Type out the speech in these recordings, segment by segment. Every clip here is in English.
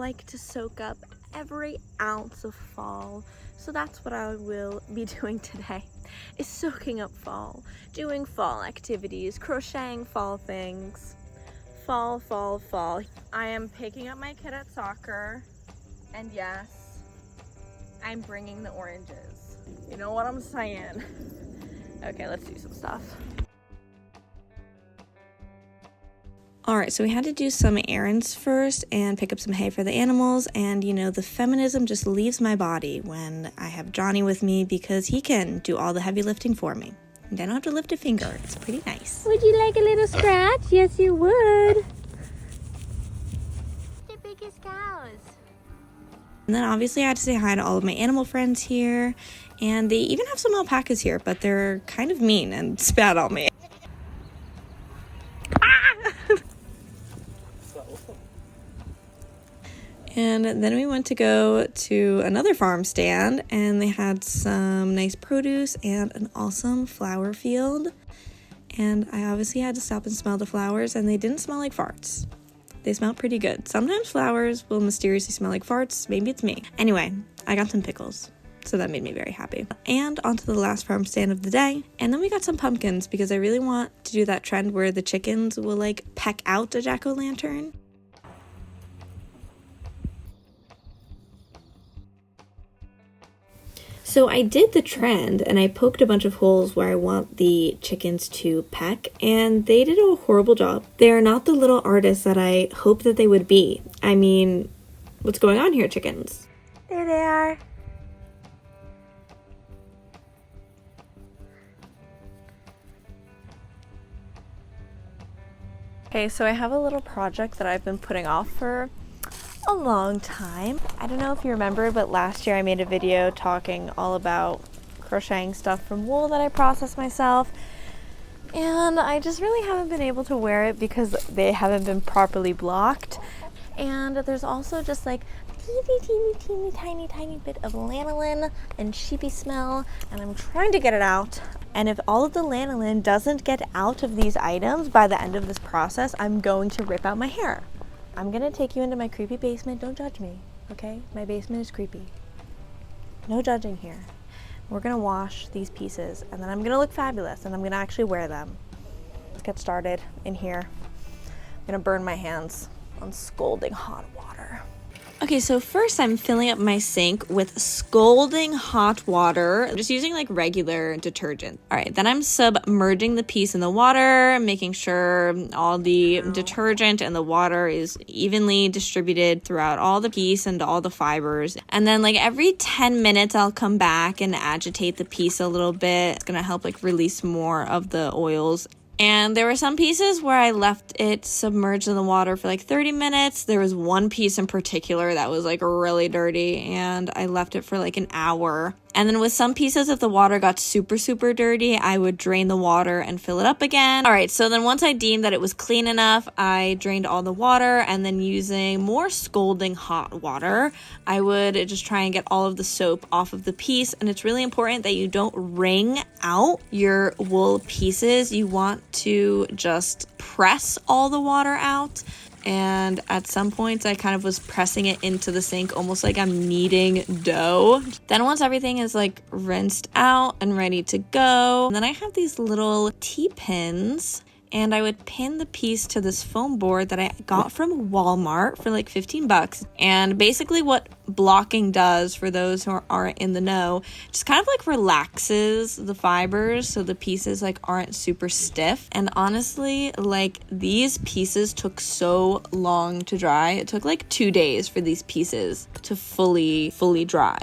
like to soak up every ounce of fall. So that's what I will be doing today, is soaking up fall, doing fall activities, crocheting fall things. Fall, fall, fall. I am picking up my kid at soccer, and yes, I'm bringing the oranges. You know what I'm saying? Okay, let's do some stuff. Alright, so we had to do some errands first and pick up some hay for the animals, and you know, the feminism just leaves my body when I have Johnny with me because he can do all the heavy lifting for me. And I don't have to lift a finger. It's pretty nice. Would you like a little scratch? Yes, you would. The biggest cows. And then obviously I had to say hi to all of my animal friends here, and they even have some alpacas here, but they're kind of mean and spat on me. And then we went to go to another farm stand, and they had some nice produce and an awesome flower field. And I obviously had to stop and smell the flowers, and they didn't smell like farts. They smelled pretty good. Sometimes flowers will mysteriously smell like farts. Maybe it's me. Anyway, I got some pickles, so that made me very happy. And onto the last farm stand of the day. And then we got some pumpkins because I really want to do that trend where the chickens will like peck out a jack-o'-lantern. So I did the trend and I poked a bunch of holes where I want the chickens to peck, and they did a horrible job. They are not the little artists that I hoped that they would be. I mean, what's going on here, chickens? There they are. Okay, so I have a little project that I've been putting off for a long time. I don't know if you remember, but last year I made a video talking all about crocheting stuff from wool that I processed myself, and I just really haven't been able to wear it because they haven't been properly blocked. And there's also just like teeny tiny bit of lanolin and sheepy smell, and I'm trying to get it out. And if all of the lanolin doesn't get out of these items by the end of this process, I'm going to rip out my hair. I'm gonna take you into my creepy basement. Don't judge me, okay? My basement is creepy. No judging here. We're gonna wash these pieces, and then I'm gonna look fabulous, and I'm gonna actually wear them. Let's get started in here. I'm gonna burn my hands on scalding hot water. Okay, so first I'm filling up my sink with scalding hot water. I'm just using like regular detergent. All right, then I'm submerging the piece in the water, making sure all the detergent and the water is evenly distributed throughout all the piece and all the fibers. And then like every 10 minutes I'll come back and agitate the piece a little bit. It's gonna help like release more of the oils. And there were some pieces where I left it submerged in the water for like 30 minutes. There was one piece in particular that was like really dirty, and I left it for like an hour. And then with some pieces, if the water got super dirty, I would drain the water and fill it up again. All right, so then once I deemed that it was clean enough, I drained all the water, and then using more scalding hot water, I would just try and get all of the soap off of the piece. And it's really important that you don't wring out your wool pieces. You want to just press all the water out. And at some points I kind of was pressing it into the sink almost like I'm kneading dough. Then once everything is like rinsed out and ready to go, and then I have these little T-pins, and I would pin the piece to this foam board that I got from Walmart for like 15 bucks. And basically what blocking does, for those who aren't in the know, just kind of like relaxes the fibers so the pieces like aren't super stiff. And honestly, like these pieces took so long to dry. It took like 2 days for these pieces to fully dry.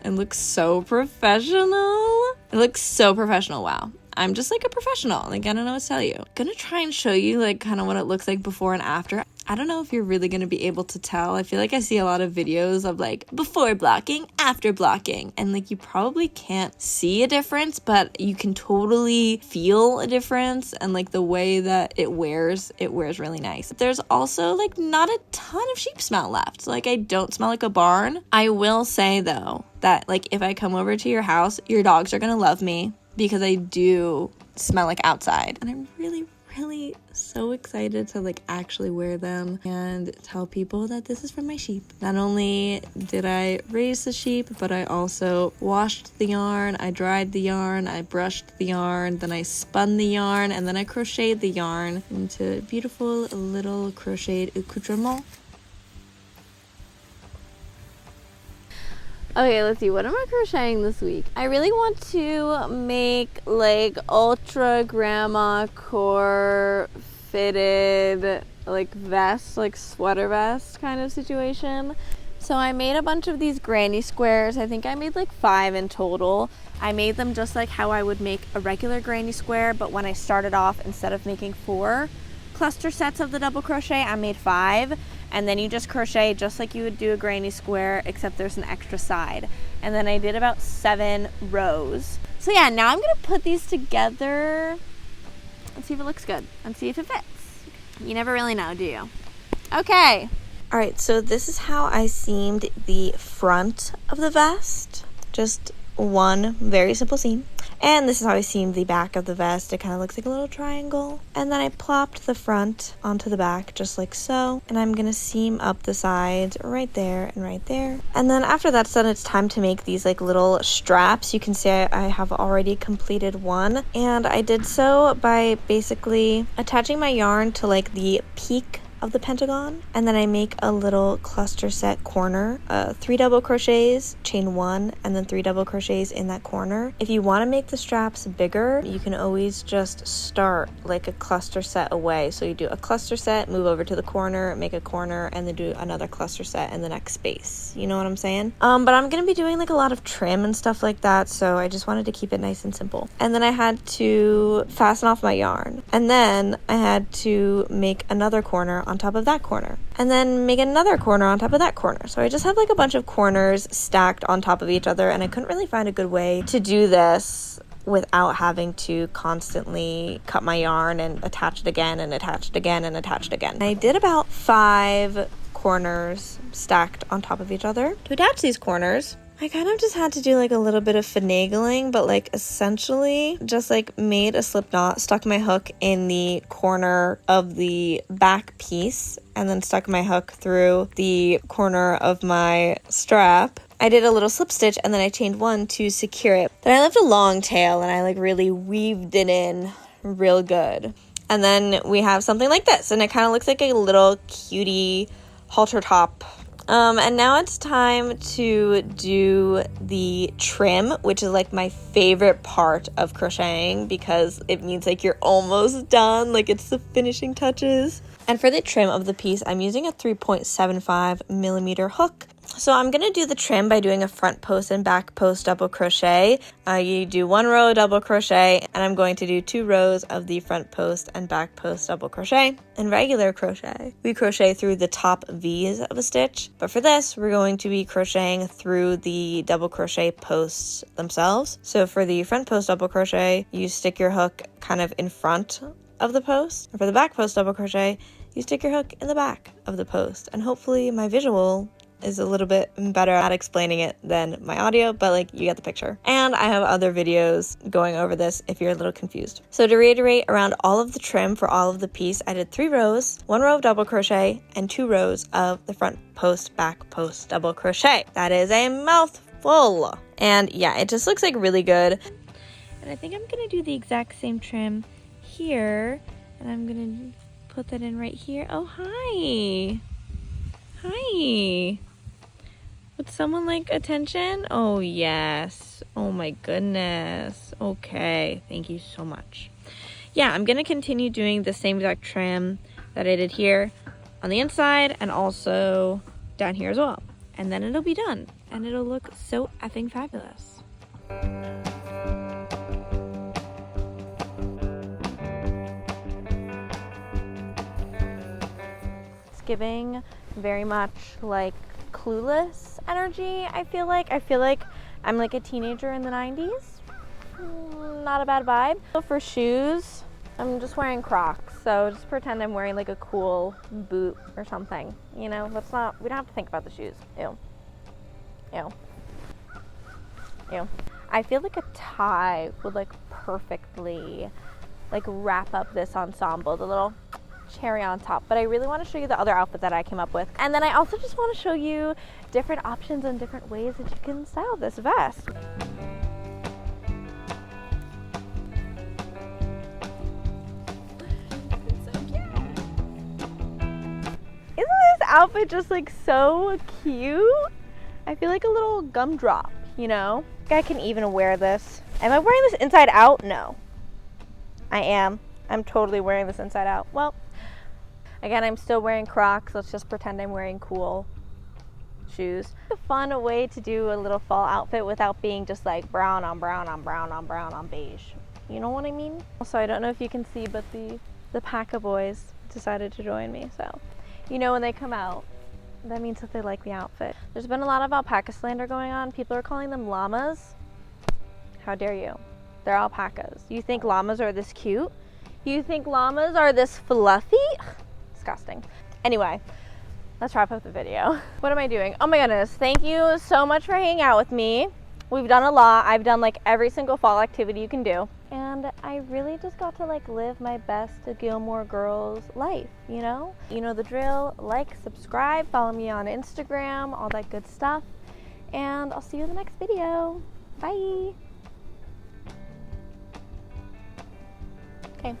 It looks so professional. It looks so professional. Wow. I'm just like a professional. Like, I don't know what to tell you. I'm gonna try and show you like kind of what it looks like before and after. I don't know if you're really gonna be able to tell. I feel like I see a lot of videos of like before blocking, after blocking, and like you probably can't see a difference, but you can totally feel a difference. And like the way that it wears really nice. There's also like not a ton of sheep smell left. Like I don't smell like a barn. I will say though that like if I come over to your house, your dogs are gonna love me, because I do smell like outside, and I'm really really so excited to like actually wear them and tell people that this is from my sheep. Not only did I raise the sheep, but I also washed the yarn, I dried the yarn, I brushed the yarn, then I spun the yarn, and then I crocheted the yarn into beautiful little crocheted accoutrements. Okay, let's see. What am I crocheting this week? I really want to make like ultra grandma core fitted like vest, like sweater vest kind of situation. So I made a bunch of these granny squares. I think I made like 5 in total. I made them just like how I would make a regular granny square, but when I started off, instead of making 4 cluster sets of the double crochet, I made 5. And then you just crochet just like you would do a granny square, except there's an extra side. And then I did about 7 rows. So yeah, now I'm gonna put these together and see if it looks good and see if it fits. You never really know, do you? Okay. All right, so this is how I seamed the front of the vest. Just one very simple seam. And this is how I seamed the back of the vest. It kind of looks like a little triangle. And then I plopped the front onto the back just like so. And I'm gonna seam up the sides right there and right there. And then after that's done, it's time to make these like little straps. You can see I have already completed one. And I did so by basically attaching my yarn to like the peak of the pentagon, and then I make a little cluster set corner, 3 double crochets, chain 1, and then 3 double crochets in that corner. If you want to make the straps bigger, you can always just start like a cluster set away. So you do a cluster set, move over to the corner, make a corner, and then do another cluster set in the next space. You know what I'm saying? But I'm gonna be doing like a lot of trim and stuff like that, so I just wanted to keep it nice and simple. And then I had to fasten off my yarn, and then I had to make another corner on top of that corner, and then make another corner on top of that corner. So I just have like a bunch of corners stacked on top of each other, and I couldn't really find a good way to do this without having to constantly cut my yarn and attach it again and attach it again and attach it again. I did about 5 corners stacked on top of each other. To attach these corners, I kind of just had to do like a little bit of finagling, but like essentially just like made a slip knot, stuck my hook in the corner of the back piece, and then stuck my hook through the corner of my strap. I did a little slip stitch, and then I chained 1 to secure it. Then I left a long tail, and I like really weaved it in real good. And then we have something like this, and it kind of looks like a little cutie halter top. And now it's time to do the trim, which is like my favorite part of crocheting because it means like you're almost done, like it's the finishing touches. And for the trim of the piece, I'm using a 3.75 millimeter hook. So I'm going to do the trim by doing a front post and back post double crochet. You do 1 row double crochet, and I'm going to do 2 rows of the front post and back post double crochet. In regular crochet, we crochet through the top V's of a stitch, but for this, we're going to be crocheting through the double crochet posts themselves. So for the front post double crochet, you stick your hook kind of in front of the post. And for the back post double crochet, you stick your hook in the back of the post. And hopefully my visual is a little bit better at explaining it than my audio, but like you get the picture. And I have other videos going over this if you're a little confused. So to reiterate, around all of the trim for all of the piece, I did 3 rows, 1 row of double crochet, and 2 rows of the front post, back post double crochet. That is a mouthful. And yeah, it just looks like really good. And I think I'm gonna do the exact same trim here, and I'm gonna put that in right here. Oh, hi. Hi. Would someone like attention? Oh, yes. Oh, my goodness. Okay. Thank you so much. Yeah, I'm going to continue doing the same exact trim that I did here on the inside and also down here as well. And then it'll be done. And it'll look so effing fabulous. It's giving very much like Clueless energy. I feel like I'm like a teenager in the 90s. Not a bad vibe. So for shoes, I'm just wearing Crocs, so just pretend I'm wearing like a cool boot or something, you know. We don't have to think about the shoes. Ew. I feel like a tie would like perfectly like wrap up this ensemble, the little cherry on top. But I really want to show you the other outfit that I came up with. And then I also just want to show you different options and different ways that you can style this vest. Isn't this outfit just like so cute? I feel like a little gumdrop, you know? I can even wear this. Am I wearing this inside out? No. I am. I'm totally wearing this inside out. Well, again, I'm still wearing Crocs. Let's just pretend I'm wearing cool shoes. A fun way to do a little fall outfit without being just like brown on brown on brown on brown on beige. You know what I mean? Also, I don't know if you can see, but the alpaca boys decided to join me, so. You know, when they come out, that means that they like the outfit. There's been a lot of alpaca slander going on. People are calling them llamas. How dare you? They're alpacas. You think llamas are this cute? You think llamas are this fluffy? Disgusting. Anyway, let's wrap up the video. What am I doing? Oh my goodness. Thank you so much for hanging out with me. We've done a lot. I've done like every single fall activity you can do. And I really just got to like live my best Gilmore girls life, you know? You know the drill. Like, subscribe, follow me on Instagram, all that good stuff. And I'll see you in the next video. Bye. Okay.